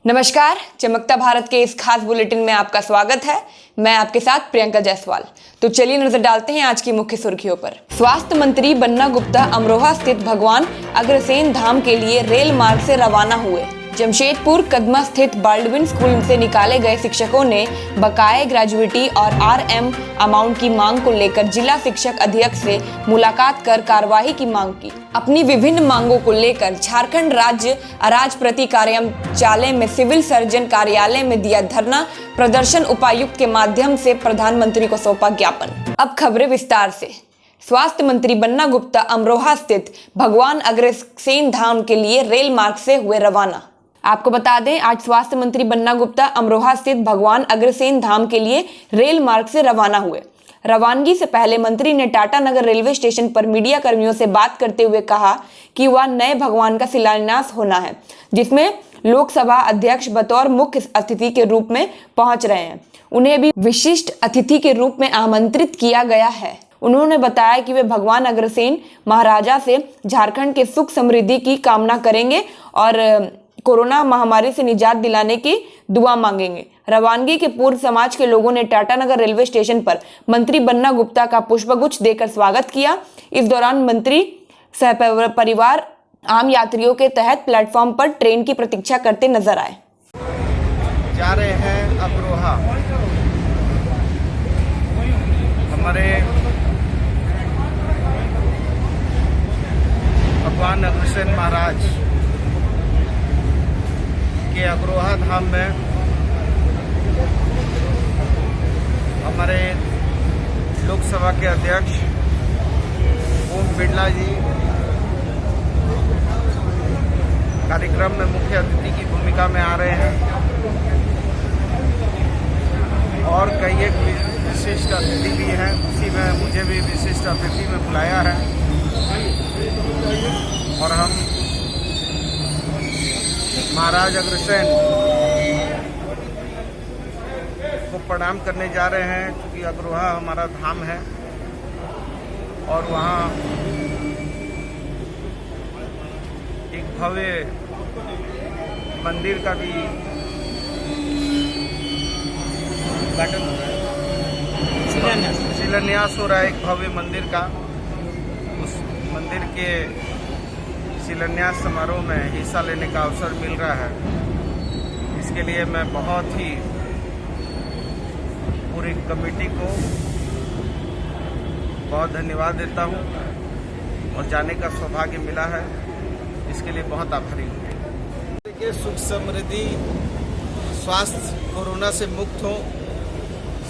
नमस्कार, चमकता भारत के इस खास बुलेटिन में आपका स्वागत है। मैं आपके साथ प्रियंका जायसवाल। तो चलिए नजर डालते हैं आज की मुख्य सुर्खियों पर। स्वास्थ्य मंत्री बन्ना गुप्ता अमरोहा स्थित भगवान अग्रसेन धाम के लिए रेल मार्ग से रवाना हुए। जमशेदपुर कदमा स्थित बाल्डविन स्कूल से निकाले गए शिक्षकों ने बकाये ग्रेजुएटी और आरएम अमाउंट की मांग को लेकर जिला शिक्षक अध्यक्ष से मुलाकात कर कार्यवाही की मांग की। अपनी विभिन्न मांगों को लेकर झारखंड राज्य अराजपत्ति कार्यालय में सिविल सर्जन कार्यालय में दिया धरना प्रदर्शन। उपायुक्त के माध्यम से प्रधानमंत्री को सौंपा ज्ञापन। अब खबरें विस्तार से। स्वास्थ्य मंत्री बन्ना गुप्ता अमरोहा स्थित भगवान अग्रसेन धाम के लिए रेल मार्ग से हुए रवाना। आपको बता दें, आज स्वास्थ्य मंत्री बन्ना गुप्ता अमरोहा स्थित भगवान अग्रसेन धाम के लिए रेल मार्ग से रवाना हुए। रवानगी से पहले मंत्री ने टाटा नगर रेलवे स्टेशन पर मीडिया कर्मियों से बात करते हुए कहा कि वह नए भगवान का शिलान्यास होना है, जिसमें लोकसभा अध्यक्ष बतौर मुख्य अतिथि के रूप में पहुंच रहे हैं। उन्हें भी विशिष्ट अतिथि के रूप में आमंत्रित किया गया है। उन्होंने बताया कि वे भगवान अग्रसेन महाराजा से झारखंड के सुख समृद्धि की कामना करेंगे और कोरोना महामारी से निजात दिलाने की दुआ मांगेंगे। रवानगी के पूर्व समाज के लोगों ने टाटानगर रेलवे स्टेशन पर मंत्री बन्ना गुप्ता का पुष्पगुच्छ देकर स्वागत किया। इस दौरान मंत्री सहपरिवार आम यात्रियों के तहत प्लेटफॉर्म पर ट्रेन की प्रतीक्षा करते नजर आए। जा रहे हैं अमरोहा। हमारे भगवान अग्रसेन महाराज के अमरोहा धाम में हमारे लोकसभा के अध्यक्ष ओम बिरला जी कार्यक्रम में मुख्य अतिथि की भूमिका में आ रहे हैं और कई एक विशिष्ट अतिथि भी हैं। उसी में मुझे भी विशिष्ट अतिथि में बुलाया है और हम महाराज अग्रसेन को प्रणाम करने जा रहे हैं, क्योंकि अग्रोहा हमारा धाम है और वहाँ एक भव्य मंदिर का भी उद्घाटन हो रहा है, शिलान्यास हो रहा है एक भव्य मंदिर का। उस मंदिर के शिलान्यास समारोह में हिस्सा लेने का अवसर मिल रहा है। इसके लिए मैं बहुत ही पूरी कमेटी को बहुत धन्यवाद देता हूं और जाने का सौभाग्य मिला है, इसके लिए बहुत आभारी हूँ। के सुख समृद्धि, स्वास्थ्य, कोरोना से मुक्त हो,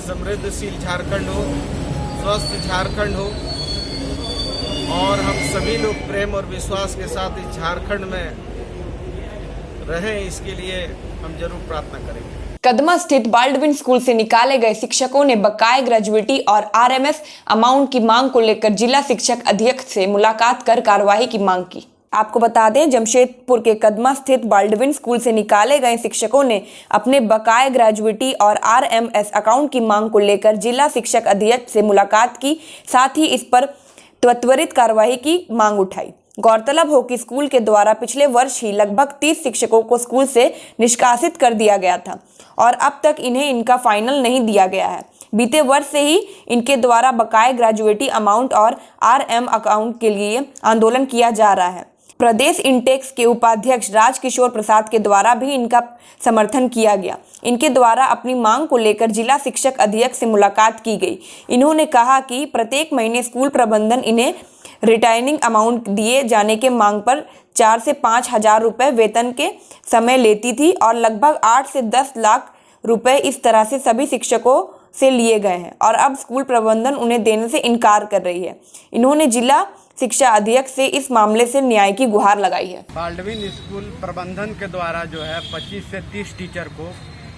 समृद्धशील झारखंड हो, स्वस्थ झारखंड हो और हम सभी लोग प्रेम और विश्वास के साथ इस झारखंड में रहें, इसके लिए हम जरूर प्रार्थना करेंगे। कदमा स्थित बाल्डविन स्कूल से निकाले गए शिक्षकों ने बकाये ग्रेजुएटी और आरएमएस अमाउंट की मांग को लेकर जिला शिक्षक अध्यक्ष से मुलाकात कर कार्यवाही की मांग की। आपको बता दें, जमशेदपुर के कदमा स्थित बाल्डविन स्कूल से निकाले गए शिक्षकों ने अपने बकाये ग्रेजुएटी और आरएमएस अकाउंट की मांग को लेकर जिला शिक्षक अध्यक्ष से मुलाकात की, साथ ही इस पर त्वरित कार्रवाई की मांग उठाई। गौरतलब हो कि स्कूल के द्वारा पिछले वर्ष ही लगभग 30 शिक्षकों को स्कूल से निष्कासित कर दिया गया था और अब तक इन्हें इनका फाइनल नहीं दिया गया है। बीते वर्ष से ही इनके द्वारा बकाये ग्रेजुएटी अमाउंट और आरएम अकाउंट के लिए आंदोलन किया जा रहा है। प्रदेश इंटेक्स के उपाध्यक्ष राजकिशोर प्रसाद के द्वारा भी इनका समर्थन किया गया। इनके द्वारा अपनी मांग को लेकर जिला शिक्षक अध्यक्ष से मुलाकात की गई। इन्होंने कहा कि प्रत्येक महीने स्कूल प्रबंधन इन्हें रिटायरिंग अमाउंट दिए जाने के मांग पर 4 से 5 हजार रुपये वेतन के समय लेती थी और लगभग 8 से 10 लाख रुपए इस तरह से सभी शिक्षकों से लिए गए हैं और अब स्कूल प्रबंधन उन्हें देने से इनकार कर रही है। इन्होंने जिला शिक्षा अध्यक्ष से इस मामले से न्याय की गुहार लगाई है। बाल्डविन स्कूल प्रबंधन के द्वारा जो है 25 से 30 टीचर को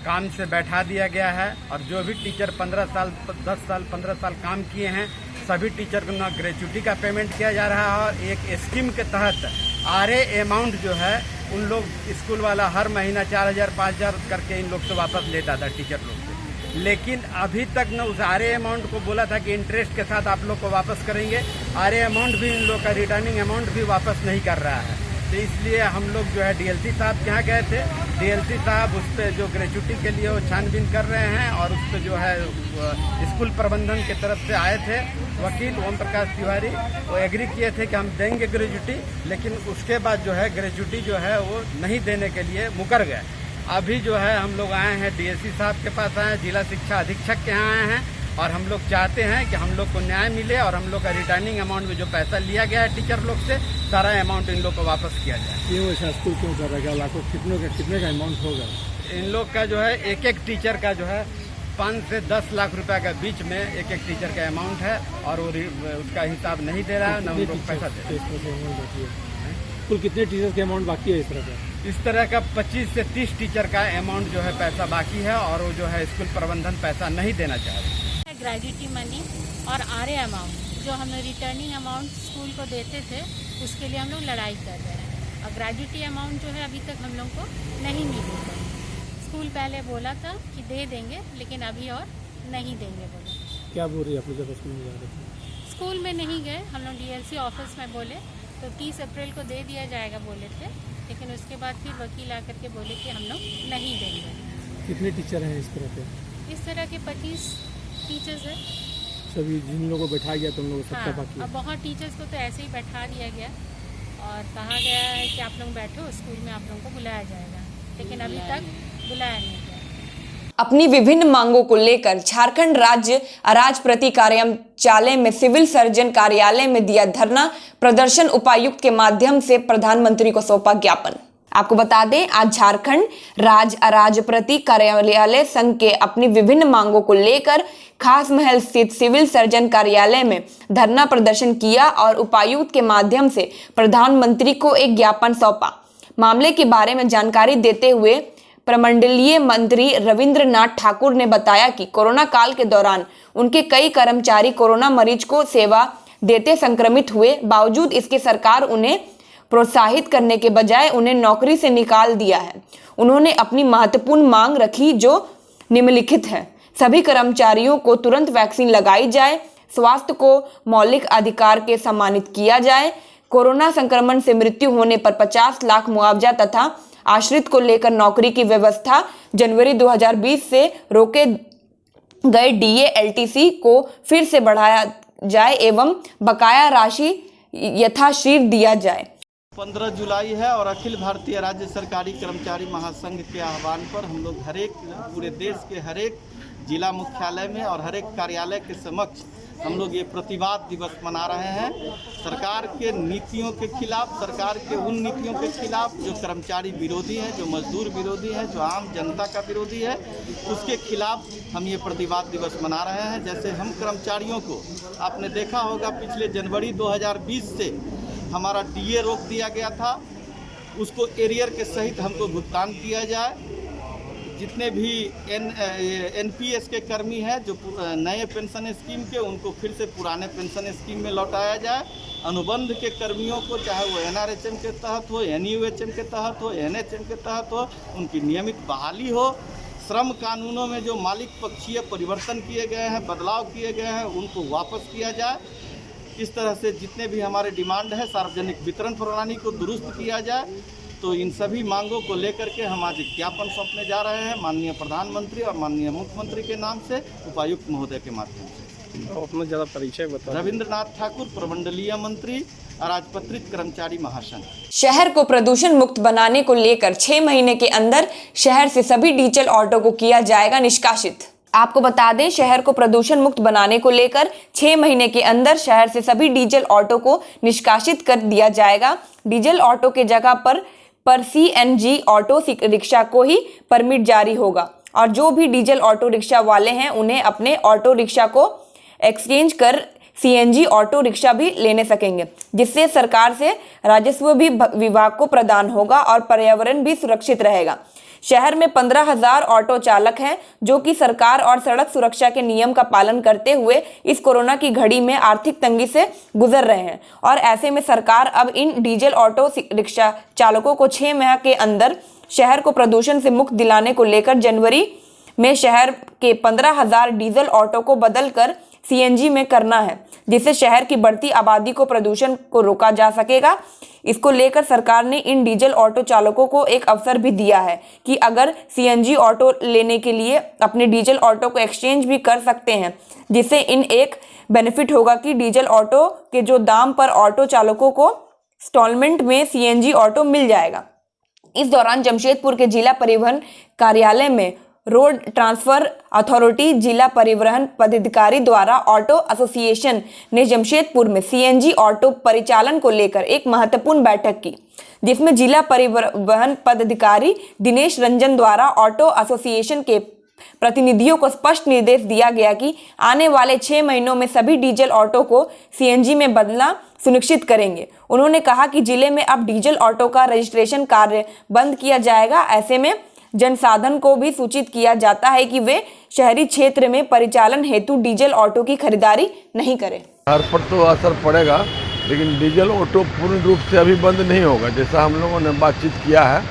काम से बैठा दिया गया है और जो भी टीचर 15 साल 10 साल 15 साल काम किए हैं, सभी टीचर को ना ग्रेजुएटी का पेमेंट किया जा रहा है और एक स्कीम के तहत आरए अमाउंट जो है उन लोग स्कूल वाला हर महीना 4000 5000 करके इन लोग से वापस लेता था टीचर लोग से। लेकिन अभी तक न उस आरए अमाउंट को बोला था कि इंटरेस्ट के साथ आप लोग को वापस करेंगे, आरए अमाउंट भी इन लोग का रिटर्निंग अमाउंट भी वापस नहीं कर रहा है। तो इसलिए हम लोग जो है डीएलसी साहब के यहाँ गए थे। डीएलसी साहब उस पर जो ग्रेजुटी के लिए वो छानबीन कर रहे हैं और उस पर जो है स्कूल प्रबंधन की तरफ से आए थे वकील ओम प्रकाश तिवारी, वो एग्री किए थे कि हम देंगे ग्रेजुटी, लेकिन उसके बाद जो है ग्रेजुटी जो है वो नहीं देने के लिए मुकर गए। अभी जो है हम लोग आए हैं डीएससी साहब के पास आए हैं, जिला शिक्षा अधीक्षक के यहाँ आए हैं और हम लोग चाहते हैं कि हम लोग को न्याय मिले और हम लोग का रिटर्निंग अमाउंट में जो पैसा लिया गया है टीचर लोग से, सारा अमाउंट इन लोग को वापस किया जाए। क्यों ऐसा स्कूल क्यों कर रहा है? लाखों कितने का अमाउंट होगा? इन लोग का जो है एक एक टीचर का जो है 5 से 10 लाख रुपए के बीच में एक एक टीचर का अमाउंट है और वो उसका हिसाब नहीं दे रहा है, न उन लोग पैसा दे रहा है। कुल कितने टीचर के अमाउंट बाकी है इस तरह का 25 से 30 टीचर का अमाउंट जो है पैसा बाकी है और वो जो है स्कूल प्रबंधन पैसा नहीं देना चाह रहे। ग्रेजुटी मनी और आरए अमाउंट जो हम रिटर्निंग अमाउंट स्कूल को देते थे उसके लिए हम लोग लड़ाई कर रहे हैं और ग्रेजुटी अमाउंट जो है अभी तक हम लोग को नहीं मिली है। स्कूल पहले बोला था कि दे देंगे लेकिन अभी और नहीं देंगे बोले। क्या बोल रही है आप लोग जब स्कूल में जा रहे थे? स्कूल में नहीं गए, हम लोग डीएलसी ऑफिस में बोले तो 30 अप्रैल को दे दिया जाएगा बोले थे, लेकिन उसके बाद फिर वकील आकर के बोले कि हम लोग नहीं देंगे। कितने टीचर हैं इस तरह के? इस तरह के 25 टीचर्स हैं। सभी जिन लोगों को बैठाया गया तुम लोग सबका हाँ, बाकी? अब बहुत टीचर्स को तो ऐसे ही बैठा दिया गया और कहा गया है कि आप लोग बैठो, स्कूल में आप लोगों को बुलाया जाएगा, लेकिन अभी तक बुलाया नहीं गया। अपनी विभिन्न मांगों को लेकर झारखंड राज्य अराजपत्ति कार्यालय में सिविल सर्जन कार्यालय में दिया धरना प्रदर्शन, उपायुक्त के माध्यम से प्रधानमंत्री को सौंपा ज्ञापन। आपको बता दें, आज झारखंड राज्य अराजपत्ति कार्यालय संघ के अपनी विभिन्न मांगों को लेकर खास महल स्थित सिविल सर्जन कार्यालय में धरना प्रदर्शन किया और उपायुक्त के माध्यम से प्रधानमंत्री को एक ज्ञापन सौंपा। मामले के बारे में जानकारी देते हुए प्रमंडलीय मंत्री रविंद्रनाथ ठाकुर ने बताया कि कोरोना काल के दौरान उनके कई कर्मचारी कोरोना मरीज को सेवा देते संक्रमित हुए, बावजूद इसके सरकार उन्हें प्रोत्साहित करने के बजाय उन्हें नौकरी से निकाल दिया है। उन्होंने अपनी महत्वपूर्ण मांग रखी जो निम्नलिखित है। सभी कर्मचारियों को तुरंत वैक्सीन लगाई जाए, स्वास्थ्य को मौलिक अधिकार के सम्मानित किया जाए, कोरोना संक्रमण से मृत्यु होने पर 50 लाख मुआवजा तथा आश्रित को लेकर नौकरी की व्यवस्था, जनवरी 2020 से रोके गए डीए एलटीसी को फिर से बढ़ाया जाए एवं बकाया राशि यथाशीघ्र दिया जाए। 15 जुलाई है और अखिल भारतीय राज्य सरकारी कर्मचारी महासंघ के आह्वान पर हम लोग पूरे देश के हरेक जिला मुख्यालय में और हरेक कार्यालय के समक्ष हम लोग ये प्रतिवाद दिवस मना रहे हैं। सरकार के नीतियों के खिलाफ, सरकार के उन नीतियों के खिलाफ जो कर्मचारी विरोधी हैं, जो मजदूर विरोधी हैं, जो आम जनता का विरोधी है, उसके खिलाफ हम ये प्रतिवाद दिवस मना रहे हैं। जैसे हम कर्मचारियों को, आपने देखा होगा पिछले जनवरी 2020 से हमारा डीए रोक दिया गया था, उसको एरियर के सहित हमको भुगतान किया जाए। जितने भी एनपीएस के कर्मी हैं जो नए पेंशन स्कीम के, उनको फिर से पुराने पेंशन स्कीम में लौटाया जाए। अनुबंध के कर्मियों को, चाहे वो एनआरएचएम के तहत हो, एनयूएचएम के तहत हो, एनएचएम के तहत हो, उनकी नियमित बहाली हो। श्रम कानूनों में जो मालिक पक्षीय परिवर्तन किए गए हैं, बदलाव किए गए हैं, उनको वापस किया जाए। इस तरह से जितने भी हमारे डिमांड है, सार्वजनिक वितरण प्रणाली को दुरुस्त किया जाए। तो इन सभी मांगों को लेकर के हम आज ज्ञापन सौंपने जा रहे हैं माननीय प्रधानमंत्री और माननीय मुख्यमंत्री के नाम से, उपायुक्त महोदय के माध्यम से। अपना ज़्यादा परिचय बताओ। रविंद्रनाथ ठाकुर, प्रमंडलीय मंत्री, अराजपत्रित कर्मचारी महासंघ। शहर को प्रदूषण मुक्त बनाने को लेकर 6 महीने के अंदर शहर से सभी डीजल ऑटो को किया जाएगा निष्कासित। आपको बता दें, शहर को प्रदूषण मुक्त बनाने को लेकर 6 महीने के अंदर शहर से सभी डीजल ऑटो को निष्कासित कर दिया जाएगा। डीजल ऑटो के जगह पर सीएनजी ऑटो रिक्शा को ही परमिट जारी होगा और जो भी डीजल ऑटो रिक्शा वाले हैं उन्हें अपने ऑटो रिक्शा को एक्सचेंज कर सीएनजी ऑटो रिक्शा भी लेने सकेंगे, जिससे सरकार से राजस्व भी विभाग को प्रदान होगा और पर्यावरण भी सुरक्षित रहेगा। शहर में 15,000 ऑटो चालक हैं जो कि सरकार और सड़क सुरक्षा के नियम का पालन करते हुए इस कोरोना की घड़ी में आर्थिक तंगी से गुजर रहे हैं और ऐसे में सरकार अब इन डीजल ऑटो रिक्शा चालकों को 6 माह के अंदर शहर को प्रदूषण से मुक्त दिलाने को लेकर जनवरी में शहर के 15,000 डीजल ऑटो को बदलकर सीएनजी में करना है। जिससे शहर की बढ़ती आबादी को प्रदूषण को रोका जा सकेगा। इसको लेकर सरकार ने इन डीजल ऑटो चालकों को एक अवसर भी दिया है कि अगर सीएनजी ऑटो लेने के लिए अपने डीजल ऑटो को एक्सचेंज भी कर सकते हैं, जिससे इन एक बेनिफिट होगा कि डीजल ऑटो के जो दाम पर ऑटो चालकों को इंस्टॉलमेंट में सीएनजी ऑटो मिल जाएगा। इस दौरान जमशेदपुर के जिला परिवहन कार्यालय में रोड ट्रांसफर अथॉरिटी जिला परिवहन पदाधिकारी द्वारा ऑटो एसोसिएशन ने जमशेदपुर में सीएनजी ऑटो परिचालन को लेकर एक महत्वपूर्ण बैठक की, जिसमें जिला परिवहन पदाधिकारी दिनेश रंजन द्वारा ऑटो एसोसिएशन के प्रतिनिधियों को स्पष्ट निर्देश दिया गया कि आने वाले 6 महीनों में सभी डीजल ऑटो को सीएनजी में बदलना सुनिश्चित करेंगे। उन्होंने कहा कि जिले में अब डीजल ऑटो का रजिस्ट्रेशन कार्य बंद किया जाएगा। ऐसे में जनसाधन को भी सूचित किया जाता है कि वे शहरी क्षेत्र में परिचालन हेतु डीजल ऑटो की खरीदारी नहीं करें। हर पर तो असर पड़ेगा, लेकिन डीजल ऑटो पूर्ण रूप से अभी बंद नहीं होगा। जैसा हम लोगों ने बातचीत किया है,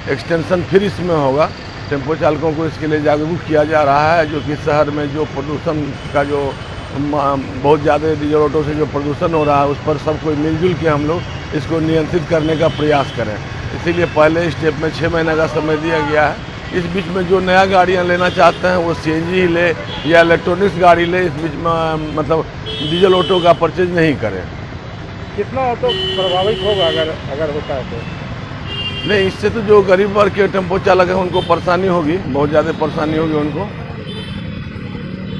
एक्सटेंशन फिर इसमें होगा। टेम्पो चालकों को इसके लिए जागरूक किया जा रहा है, जो कि शहर में जो प्रदूषण का जो बहुत ज़्यादा डीजल ऑटो से जो प्रदूषण हो रहा है, उस पर सब कोई मिलजुल के हम लोग इसको नियंत्रित करने का प्रयास करें। इसीलिए पहले स्टेप में 6 महीने का समय दिया गया है। इस बीच में जो नया गाड़ियाँ लेना चाहते हैं वो सीएनजी ही ले या इलेक्ट्रॉनिक्स गाड़ी ले, इस बीच में मतलब डीजल ऑटो का परचेज नहीं करें। कितना ऑटो प्रभावित होगा अगर होता है तो? नहीं, इससे तो जो गरीब वर्ग के टेम्पो चालक हैं उनको परेशानी होगी, बहुत ज़्यादा परेशानी होगी उनको।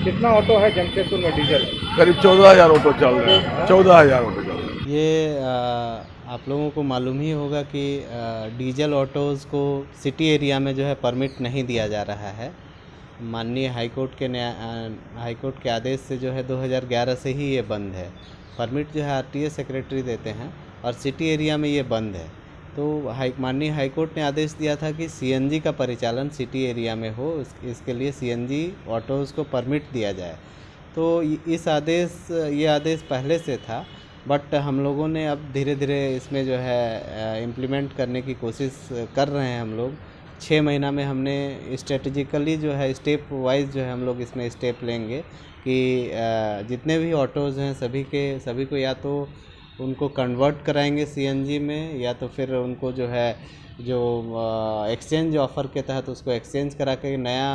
कितना ऑटो है जमशेदपुर में डीजल? करीब 14,000 ऑटो चल रहे हैं। 14,000 ऑटो चल रहे हैं। ये आप लोगों को मालूम ही होगा कि डीजल ऑटोज़ को सिटी एरिया में जो है परमिट नहीं दिया जा रहा है। माननीय हाईकोर्ट के आदेश से जो है 2011 से ही ये बंद है। परमिट जो है आरटीए सेक्रेटरी देते हैं और सिटी एरिया में ये बंद है। तो माननीय हाईकोर्ट ने आदेश दिया था कि सीएनजी का परिचालन सिटी एरिया में हो, इसके लिए सीएनजी ऑटोज़ को परमिट दिया जाए। तो ये आदेश पहले से था, बट हम लोगों ने अब धीरे धीरे इसमें जो है इम्प्लीमेंट करने की कोशिश कर रहे हैं। हम लोग 6 महीना में हमने स्ट्रेटजिकली जो है स्टेप वाइज जो है हम लोग इसमें स्टेप लेंगे कि जितने भी ऑटोज़ हैं सभी को या तो उनको कन्वर्ट कराएंगे सीएनजी में, या तो फिर उनको जो है एक्सचेंज ऑफ़र के तहत उसको एक्सचेंज करा के नया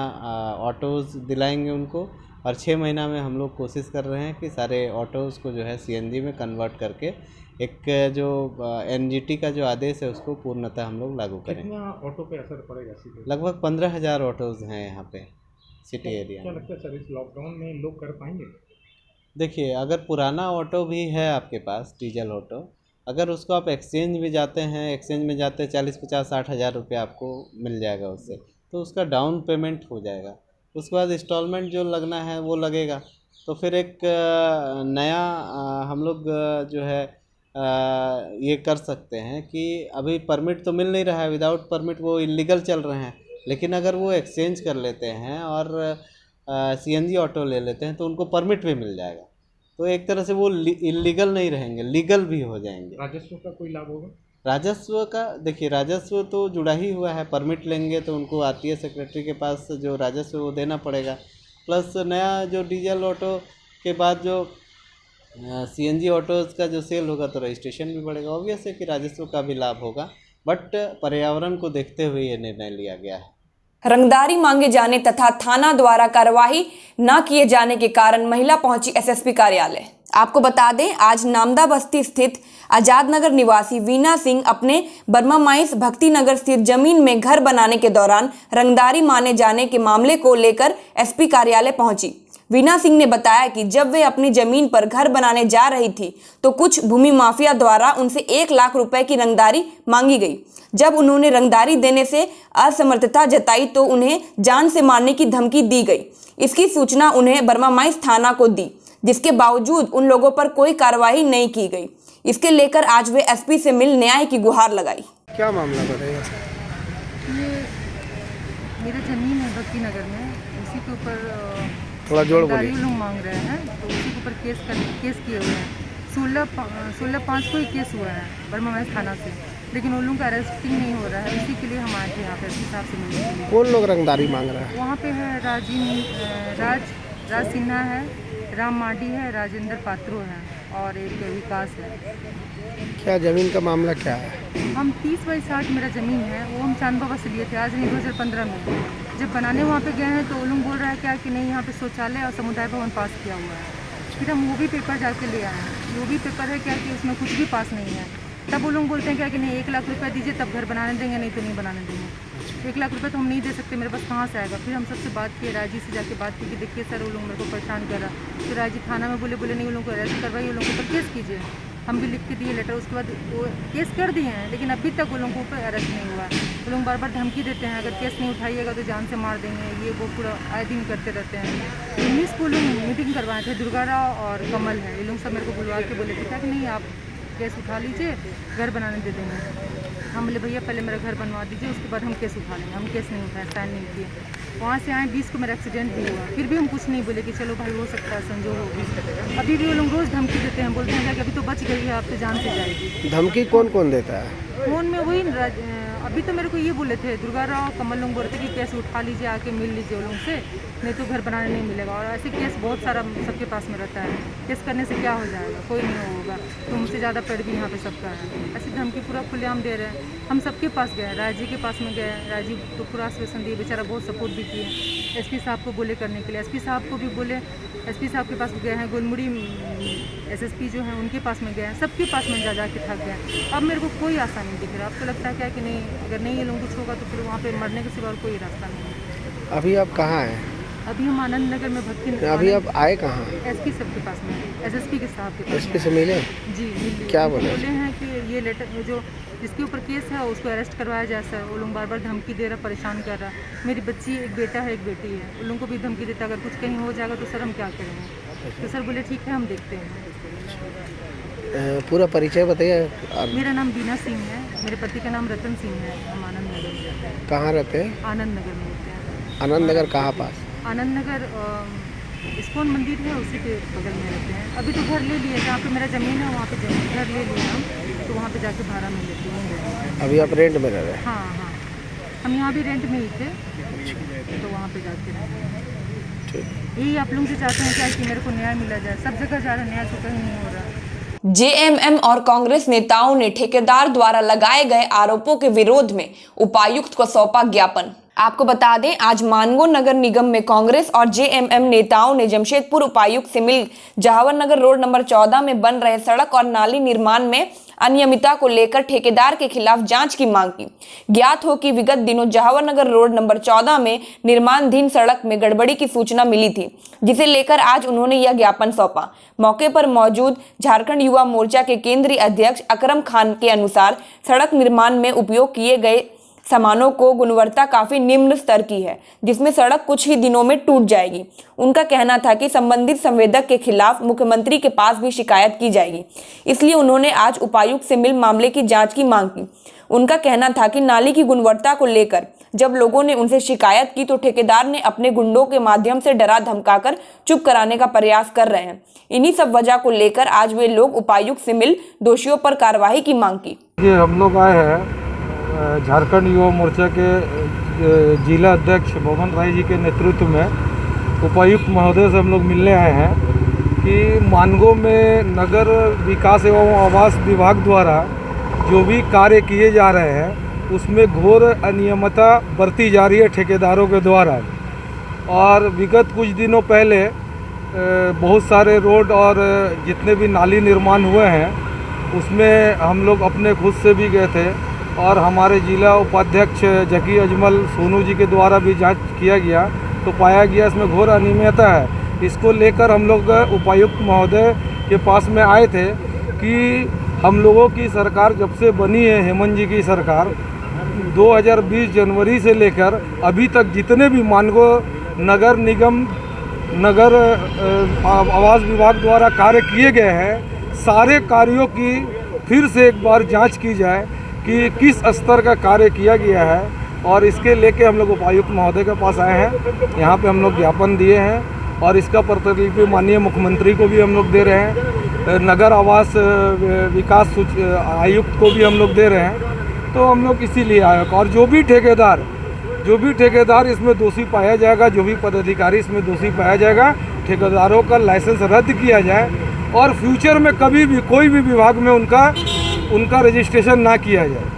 ऑटोज़ दिलाएंगे उनको। और 6 महीना में हम लोग कोशिश कर रहे हैं कि सारे ऑटोज़ को जो है सीएनजी में कन्वर्ट करके एक जो एनजीटी का जो आदेश है उसको पूर्णतः हम लोग लागू करें। कितना ऑटो पे असर पड़ेगा सीधे? लगभग 15,000 ऑटोज़ हैं यहाँ पे सिटी एरिया में। क्या लगता है सर, इस लॉकडाउन में लोग कर पाएंगे? देखिए, अगर पुराना ऑटो भी है आपके पास डीजल ऑटो, अगर उसको आप एक्सचेंज में जाते हैं 40, 50, 60 हज़ार रुपये आपको मिल जाएगा उससे, तो उसका डाउन पेमेंट हो जाएगा। उसके बाद इंस्टॉलमेंट जो लगना है वो लगेगा। तो फिर एक नया हम लोग जो है ये कर सकते हैं कि अभी परमिट तो मिल नहीं रहा है, विदाउट परमिट वो इलीगल चल रहे हैं, लेकिन अगर वो एक्सचेंज कर लेते हैं और सीएनजी ऑटो ले लेते हैं तो उनको परमिट भी मिल जाएगा। तो एक तरह से वो इलीगल नहीं रहेंगे, लीगल भी हो जाएंगे। राजस्व का कोई लाभ होगा? राजस्व का देखिए, राजस्व तो जुड़ा ही हुआ है। परमिट लेंगे तो उनको आरटीए सेक्रेटरी के पास जो राजस्व वो देना पड़ेगा, प्लस नया जो डीजल ऑटो के बाद जो सीएनजी ऑटोज़ का जो सेल होगा तो रजिस्ट्रेशन भी बढ़ेगा। ऑब्वियस है कि राजस्व का भी लाभ होगा, बट पर्यावरण को देखते हुए ये निर्णय लिया गया है। रंगदारी मांगे जाने तथा थाना द्वारा कार्यवाही न किए जाने के कारण महिला पहुंची एसएसपी कार्यालय। आपको बता दें, आज नामदा बस्ती स्थित आजाद नगर निवासी वीना सिंह अपने बर्मा माइंस भक्ति नगर स्थित जमीन में घर बनाने के दौरान रंगदारी माने जाने के मामले को लेकर एसपी कार्यालय पहुंची। वीना सिंह ने बताया कि जब वे अपनी जमीन पर घर बनाने जा रही थी तो कुछ भूमि माफिया द्वारा उनसे 1 लाख रुपए की रंगदारी मांगी गई। जब उन्होंने रंगदारी देने से असमर्थता जताई तो उन्हें जान से मारने की धमकी दी गई। इसकी सूचना उन्हें बर्मा माइंस थाना को दी, जिसके बावजूद उन लोगों पर कोई कार्रवाई नहीं की गई। इसके लेकर आज वे एसपी से मिल न्याय की गुहार लगाई। क्या मामला बताइए? ये मेरा जमीन है भक्ति नगर में, उसी के ऊपर थोड़ा जोर बोलिए। लोग मांग रहे हैं, तो उसी के ऊपर केस किए हुए हैं। 16/5 को ही केस हुआ है बर्मा माइंस थाना से, लेकिन उन लोगों का अरेस्टिंग नहीं हो रहा है। इसी के लिए हम आए थे यहाँ पे एसपी साहब से मिलने के लिए। कौन लोग रंगदारी मांग रहा है? वहाँ पे है राज राज सिन्हा है, राम माडी है, राजेंद्र पात्रो है और एक विकास है। क्या ज़मीन का मामला क्या है? हम 30/60 मेरा ज़मीन है, वो हम चांद बाबा से लिए थे, आज नहीं 2015 में। जब बनाने वहाँ पे गए हैं तो वो लोग बोल रहा है क्या कि नहीं यहाँ पे शौचालय और समुदाय भवन पास किया हुआ है। फिर हम वो भी पेपर जाके ले आए हैं, वो भी पेपर है क्या कि उसमें कुछ भी पास नहीं है। तब वो लोग बोलते हैं क्या कि नहीं 1 लाख रुपया दीजिए तब घर बनाने देंगे, नहीं तो नहीं बनाने देंगे। 1 लाख रुपये तो हम नहीं दे सकते, मेरे पास कहाँ से आएगा। फिर हम सबसे बात किए, राजी से जाके बात की कि देखिए सर वो लोग मेरे को परेशान कर रहा। फिर राजी थाना में बोले नहीं, वो लोग को अरेस्ट करवाइए, वो लोगों के ऊपर केस कीजिए। हम भी लिख के दिए लेटर, उसके बाद वो केस कर दिए हैं, लेकिन अभी तक वो लोगों के ऊपर अरेस्ट नहीं हुआ। वो लोग बार बार धमकी देते हैं, अगर केस नहीं उठाइएगा तो जान से मार देंगे, ये वो पूरा आए दिन करते रहते हैं। 19 को लोग मीटिंग करवाए थे, दुर्गा राव और कमल है, ये लोग सब मेरे को बुलवा के बोले थे कि नहीं आप केस उठा लीजिए, घर बनाने दे देंगे। हम बोले भैया पहले मेरा घर बनवा दीजिए, उसके बाद हम केस उठा लेंगे। हम केस नहीं उठाए, साइन नहीं किए। वहाँ से आए 20 को मेरा एक्सीडेंट भी हुआ, फिर भी हम कुछ नहीं बोले कि चलो भाई हो सकता है संजोग होगी। अभी भी वो लोग रोज़ धमकी देते हैं, बोलते हैं कि अभी तो बच गई है, अब तो जान से जाएगी। धमकी कौन कौन देता है? फ़ोन में वही अभी तो मेरे को ये बोले थे, दुर्गा राव कमल लोग बोल रहे थे कि केस उठा लीजिए, आके मिल लीजिए वो लोग से, नहीं तो घर बनाने नहीं मिलेगा। और ऐसे केस बहुत सारा सबके पास में रहता है, केस करने से क्या हो जाएगा, कोई नहीं होगा, तुमसे ज़्यादा पेड़ भी यहाँ पे सबका है। ऐसी धमकी पूरा खुलेआम दे रहे हैं। हम सबके पास गए, राजी के पास में गए, राजी तो पूरा आश्वासन दिए, बेचारा बहुत सपोर्ट भी किए। एसपी साहब को बोले करने के लिए, एसपी साहब को भी बोले, एसपी साहब के पास गए हैं, गोलमुड़ी एसएसपी जो हैं उनके पास में गए हैं, सबके पास में जा के थक गए। अब मेरे को कोई रास्ता नहीं दिख रहा। अब तो लगता है क्या कि नहीं, अगर नहीं ये लोग कुछ होगा तो फिर वहाँ पे मरने के सिवा और कोई रास्ता नहीं है। अभी आप कहाँ हैं? अभी हम आनंद नगर में भक्ति। अभी आप आए कहाँ? एसपी साहब के पास में, एसएसपी के साहब के पास। एसपी से मिले? जी मिले। क्या बोले? बोले हैं कि ये लेटर जो जिसके ऊपर केस है उसको अरेस्ट करवाया जाए सर। वो लोग बार बार धमकी दे रहा, परेशान कर रहा। मेरी बच्ची, एक बेटा है एक बेटी है, उन लोगों को भी धमकी देता, अगर कुछ कहीं हो जाएगा तो सर हम क्या करेंगे। तो सर बोले ठीक है हम देखते हैं। पूरा परिचय बताइए। मेरा नाम बीना सिंह है, मेरे पति का नाम रतन सिंह है। हम आनंद नगर में रहते हैं। कहाँ रहते हैं? आनंद नगर में रहते हैं। आनंद नगर कहाँ पास? आनंद नगर इस्कॉन मंदिर है, उसी के बगल में रहते हैं। अभी तो घर ले लिए, जहाँ पे मेरा ज़मीन है वहाँ पे घर ले लिए हम, तो वहाँ पे जाके भाड़ा में लेते हैं। अभी आप रेंट में रह रहे हैं? हाँ, हम यहाँ भी रेंट में ही थे, तो वहाँ पे जाके रहते हैं। यही आप लोग से चाहते हैं क्या कि मेरे को न्याय मिला जाए। सब जगह जा रहा है, न्याय तो कहीं नहीं हो रहा। जेएमएम और कांग्रेस नेताओं ने ठेकेदार द्वारा लगाए गए आरोपों के विरोध में उपायुक्त को सौंपा ज्ञापन। आपको बता दें, आज मानगो नगर निगम में कांग्रेस और जेएमएम नेताओं ने जमशेदपुर उपायुक्त से मिल जहावर नगर रोड नंबर 14 में बन रहे सड़क और नाली निर्माण में अनियमितता को लेकर ठेकेदार के खिलाफ जांच की मांग की। ज्ञात हो कि विगत दिनों जहावर नगर रोड नंबर 14 में निर्माणाधीन सड़क में गड़बड़ी की सूचना मिली थी, जिसे लेकर आज उन्होंने यह ज्ञापन सौंपा। मौके पर मौजूद झारखंड युवा मोर्चा के केंद्रीय अध्यक्ष अकरम खान के अनुसार सड़क निर्माण में उपयोग किए गए सामानों को गुणवत्ता काफी निम्न स्तर की है, जिसमें सड़क कुछ ही दिनों में टूट जाएगी। उनका कहना था कि संबंधित संवेदक के खिलाफ मुख्यमंत्री के पास भी शिकायत की जाएगी, इसलिए उन्होंने आज उपायुक्त से मिल मामले की जांच की मांग की। उनका कहना था कि नाली की गुणवत्ता को लेकर जब लोगों ने उनसे शिकायत की तो ठेकेदार ने अपने गुंडों के माध्यम से डरा धमकाकर चुप कराने का प्रयास कर रहे हैं। इन्हीं सब वजह को लेकर आज वे लोग उपायुक्त से मिल दोषियों पर कार्रवाई की मांग की। ये हम लोग आए हैं झारखंड युवा मोर्चा के जिला अध्यक्ष मोहन राय जी के नेतृत्व में उपायुक्त महोदय से हम लोग मिलने आए हैं कि मानगो में नगर विकास एवं आवास विभाग द्वारा जो भी कार्य किए जा रहे हैं उसमें घोर अनियमितता बरती जा रही है ठेकेदारों के द्वारा। और विगत कुछ दिनों पहले बहुत सारे रोड और जितने भी नाली निर्माण हुए हैं उसमें हम लोग अपने खुद से भी गए थे और हमारे जिला उपाध्यक्ष जकी अजमल सोनू जी के द्वारा भी जांच किया गया तो पाया गया इसमें घोर अनियमितता है। इसको लेकर हम लोग उपायुक्त महोदय के पास में आए थे कि हम लोगों की सरकार जब से बनी है, हेमंत जी की सरकार, 2020 जनवरी से लेकर अभी तक जितने भी मानगो नगर निगम नगर आवास विभाग द्वारा कार्य किए गए हैं, सारे कार्यों की फिर से एक बार जांच की जाए कि किस स्तर का कार्य किया गया है। और इसके लेके हम लोग उपायुक्त महोदय के पास आए हैं। यहाँ पे हम लोग ज्ञापन दिए हैं और इसका प्रतिलिपि माननीय मुख्यमंत्री को भी हम लोग दे रहे हैं, नगर आवास विकास आयुक्त को भी हम लोग दे रहे हैं। तो हम लोग इसीलिए आए और जो भी ठेकेदार इसमें दोषी पाया जाएगा, जो भी पदाधिकारी इसमें दोषी पाया जाएगा, ठेकेदारों का लाइसेंस रद्द किया जाए और फ्यूचर में कभी भी कोई भी विभाग में उनका रजिस्ट्रेशन ना किया जाए।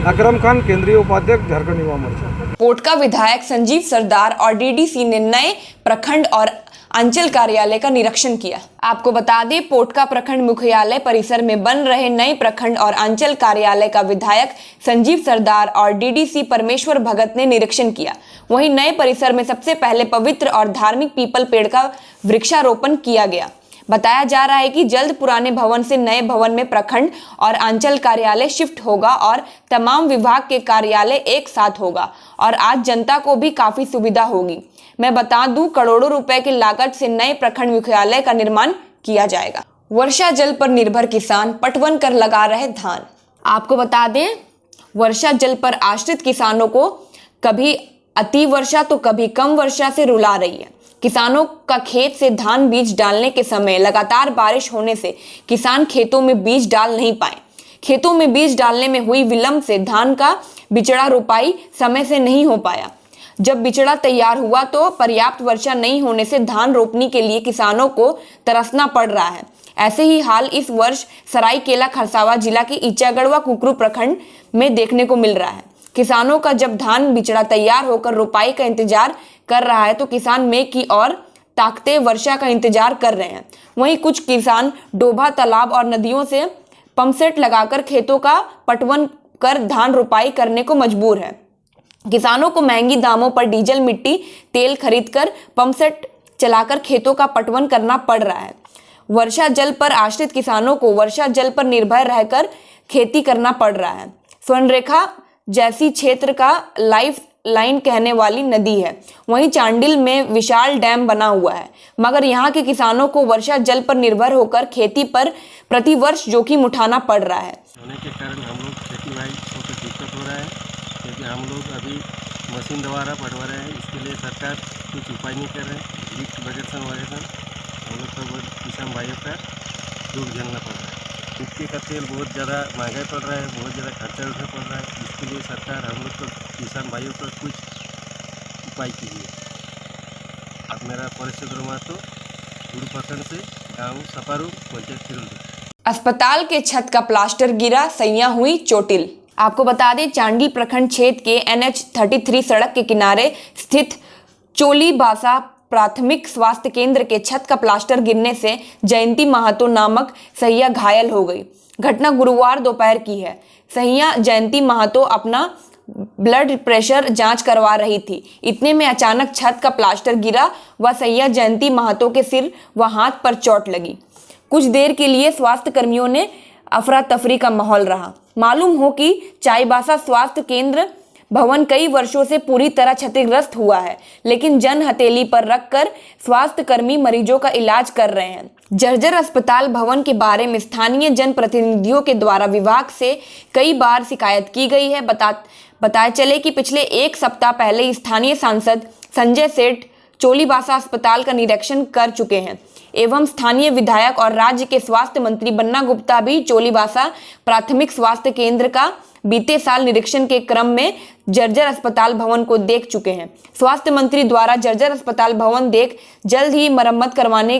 अकरम खान, केंद्रीय उपाध्यक्ष, झारखंड युवा मोर्चा। पोटका विधायक संजीव सरदार और डीडीसी ने नए प्रखंड और अंचल कार्यालय का निरीक्षण किया। आपको बता दें, पोटका प्रखंड मुख्यालय परिसर में बन रहे नए प्रखंड और अंचल कार्यालय का विधायक संजीव सरदार और डीडीसी परमेश्वर भगत ने निरीक्षण किया। वहीं नए परिसर में सबसे पहले पवित्र और धार्मिक पीपल पेड़ का वृक्षारोपण किया गया। बताया जा रहा है कि जल्द पुराने भवन से नए भवन में प्रखंड और अंचल कार्यालय शिफ्ट होगा और तमाम विभाग के कार्यालय एक साथ होगा और आज जनता को भी काफी सुविधा होगी। मैं बता दूं, करोड़ों रुपए की लागत से नए प्रखंड मुख्यालय का निर्माण किया जाएगा। वर्षा जल पर निर्भर किसान पटवन कर लगा रहे धान। आपको बता दें, वर्षा जल पर आश्रित किसानों को कभी अति वर्षा तो कभी कम वर्षा से रुला रही है। किसानों का खेत से धान बीज डालने के समय लगातार बारिश होने से किसान खेतों में बीज डाल नहीं पाए। खेतों में बीज डालने में हुई विलंब से धान का बिचड़ा रोपाई समय से नहीं हो पाया। जब बिचड़ा तैयार हुआ तो पर्याप्त वर्षा नहीं होने से धान रोपनी के लिए किसानों को तरसना पड़ रहा है। ऐसे ही हाल इस वर्ष सरायकेला खरसावां जिला के ईचागढ़ व कुकरू प्रखंड में देखने को मिल रहा है। किसानों का जब धान बिचड़ा तैयार होकर रोपाई का इंतजार कर रहा है तो किसान मेघ की और ताकते वर्षा का इंतजार कर रहे हैं। वहीं कुछ किसान डोभा, तालाब और नदियों से पंपसेट लगाकर खेतों का पटवन कर धान रोपाई करने को मजबूर है। किसानों को महंगी दामों पर डीजल, मिट्टी, तेल खरीदकर पंपसेट चलाकर खेतों का पटवन करना पड़ रहा है। वर्षा जल पर आश्रित किसानों को वर्षा जल पर निर्भर रहकर खेती करना पड़ रहा है। स्वर्णरेखा जैसी क्षेत्र का लाइफ लाइन कहने वाली नदी है। वहीं चांडिल में विशाल डैम बना हुआ है, मगर यहाँ के किसानों को वर्षा जल पर निर्भर होकर खेती पर प्रतिवर्ष जोखिम उठाना पड़ रहा है। होने के कारण हम लोग खेती बाड़ी को तो दिक्कत हो रहा है, क्योंकि हम लोग अभी मशीन द्वारा पटवा रहे हैं। इसके लिए सरकार कुछ उपाय नहीं कर रहे हैं। लिफ्ट बजट वगैरह हम लोग को किसान भाइयों का दुख झेलना पड़ रहा है। मिट्टी का तेल बहुत ज़्यादा महंगाई पड़ रहा है, बहुत ज़्यादा खर्चा उठना पड़ रहा है। इसके लिए सरकार हम लोग को किसान भाइयों का कुछ उपाय कीजिए। अब मेरा परिचय महतो गुरु प्रखंड से गाँव सपारू पंचायत खिरोली। अस्पताल के छत का प्लास्टर गिरा, सैया हुई चोटिल। आपको बता दें, चांडिल प्रखंड क्षेत्र के NH 33 सड़क के किनारे स्थित चोलीबासा प्राथमिक स्वास्थ्य केंद्र के छत का प्लास्टर गिरने से जयंती महतो नामक सहिया घायल हो गई। घटना गुरुवार दोपहर की है। सहिया जयंती महतो अपना ब्लड प्रेशर जांच करवा रही थी। इतने में अचानक छत का प्लास्टर गिरा व सहिया जयंती महतो के सिर व हाथ पर चोट लगी। कुछ देर के लिए स्वास्थ्य कर्मियों ने अफरा तफरी का माहौल रहा। मालूम हो कि चाईबासा स्वास्थ्य केंद्र भवन कई वर्षों से पूरी तरह क्षतिग्रस्त हुआ है, लेकिन जन हथेली पर रखकर स्वास्थ्य कर्मी मरीजों का इलाज कर रहे हैं। जर्जर अस्पताल भवन के बारे में स्थानीय जनप्रतिनिधियों के द्वारा विभाग से कई बार शिकायत की गई है। बताया चले कि पिछले एक सप्ताह पहले स्थानीय सांसद संजय सेठ चोलीबासा अस्पताल का निरीक्षण कर चुके हैं एवं स्थानीय विधायक और राज्य के स्वास्थ्य मंत्री बन्ना गुप्ता भी चोलीबासा प्राथमिक स्वास्थ्य केंद्र का बीते साल निरीक्षण के क्रम में जर्जर अस्पताल भवन को देख चुके हैं। स्वास्थ्य मंत्री द्वारा जर्जर अस्पताल भवन देख जल्द ही मरम्मत करवाने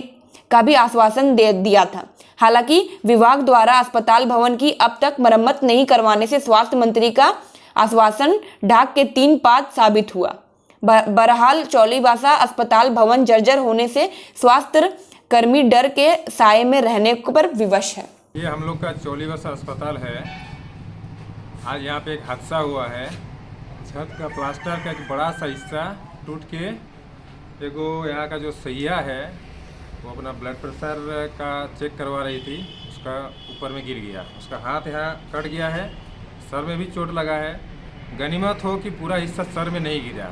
का भी आश्वासन दे दिया था। हालांकि विभाग द्वारा अस्पताल भवन की अब तक मरम्मत नहीं करवाने से स्वास्थ्य मंत्री का आश्वासन ढाक के 3 पात साबित हुआ। बहरहाल चोलीबासा अस्पताल भवन जर्जर होने से स्वास्थ्य कर्मी डर के साए में रहने पर विवश है। ये हम लोग का चोलीबासा अस्पताल है। आज यहाँ पे एक हादसा हुआ है। छत का प्लास्टर का एक बड़ा सा हिस्सा टूट के एगो यहाँ का जो सैया है वो अपना ब्लड प्रेशर का चेक करवा रही थी, उसका ऊपर में गिर गया। उसका हाथ यहाँ कट गया है, सर में भी चोट लगा है। गनीमत हो कि पूरा हिस्सा सर में नहीं गिरा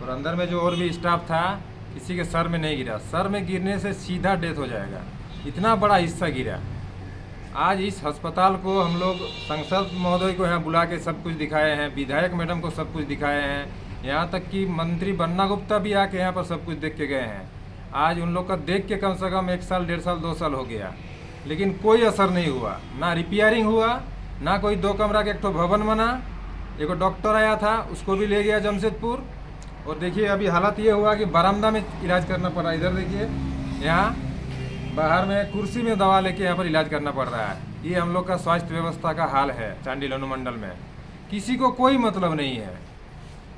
और अंदर में जो और भी स्टाफ था किसी के सर में नहीं गिरा। सर में गिरने से सीधा डेथ हो जाएगा, इतना बड़ा हिस्सा गिरा। आज इस अस्पताल को हम लोग सांसद महोदय को यहाँ बुला के सब कुछ दिखाए हैं, विधायक मैडम को सब कुछ दिखाए हैं, यहाँ तक कि मंत्री बन्ना गुप्ता भी आके यहाँ पर सब कुछ देख के गए हैं। आज उन लोग का देख के कम से कम 1 साल, 1.5 साल, 2 साल हो गया, लेकिन कोई असर नहीं हुआ। ना रिपेयरिंग हुआ, ना कोई 2 कमरा के एक तो भवन बना। एगो डॉक्टर आया था, उसको भी ले गया जमशेदपुर। और देखिए अभी हालत ये हुआ कि बरामदा में इलाज करना पड़ रहा है। इधर देखिए यहाँ बाहर में कुर्सी में दवा लेके यहाँ पर इलाज करना पड़ रहा है। ये हम लोग का स्वास्थ्य व्यवस्था का हाल है चांडिल अनुमंडल में। किसी को कोई मतलब नहीं है।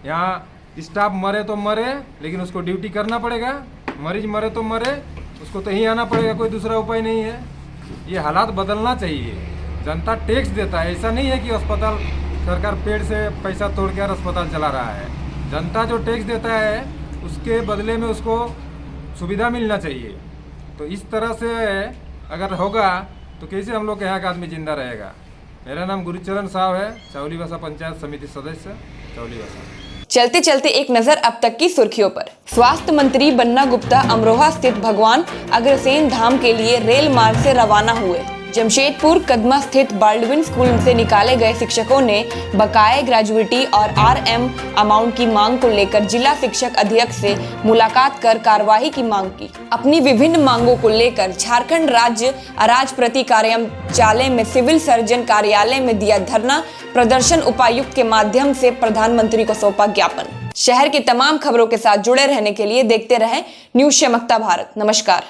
यहाँ स्टाफ मरे तो मरे, लेकिन उसको ड्यूटी करना पड़ेगा। मरीज मरे तो मरे, उसको तो यहीं आना पड़ेगा, कोई दूसरा उपाय नहीं है। ये हालात बदलना चाहिए। जनता टैक्स देता है, ऐसा नहीं है कि अस्पताल सरकार पेड़ से पैसा तोड़कर अस्पताल चला रहा है। जनता जो टैक्स देता है उसके बदले में उसको सुविधा मिलना चाहिए। तो इस तरह से अगर होगा तो कैसे हम लोग के यहाँ का आदमी जिंदा रहेगा। मेरा नाम गुरुचरण साहब है, चावलीवासा पंचायत समिति सदस्य चावलीवासा। चलते चलते एक नजर अब तक की सुर्खियों पर। स्वास्थ्य मंत्री बन्ना गुप्ता अमरोहा स्थित भगवान अग्रसेन धाम के लिए रेल मार्ग से रवाना हुए। जमशेदपुर कदमा स्थित बाल्डविन स्कूल से निकाले गए शिक्षकों ने बकाये ग्रेजुएटी और RM अमाउंट की मांग को लेकर जिला शिक्षक अध्यक्ष से मुलाकात कर कार्यवाही की मांग की। अपनी विभिन्न मांगों को लेकर झारखंड राज्य अराज प्रति कार्यालय में सिविल सर्जन कार्यालय में दिया धरना प्रदर्शन। उपायुक्त के माध्यम से प्रधानमंत्री को सौंपा ज्ञापन। शहर की तमाम खबरों के साथ जुड़े रहने के लिए देखते रहें न्यूज़ चमकता भारत। नमस्कार।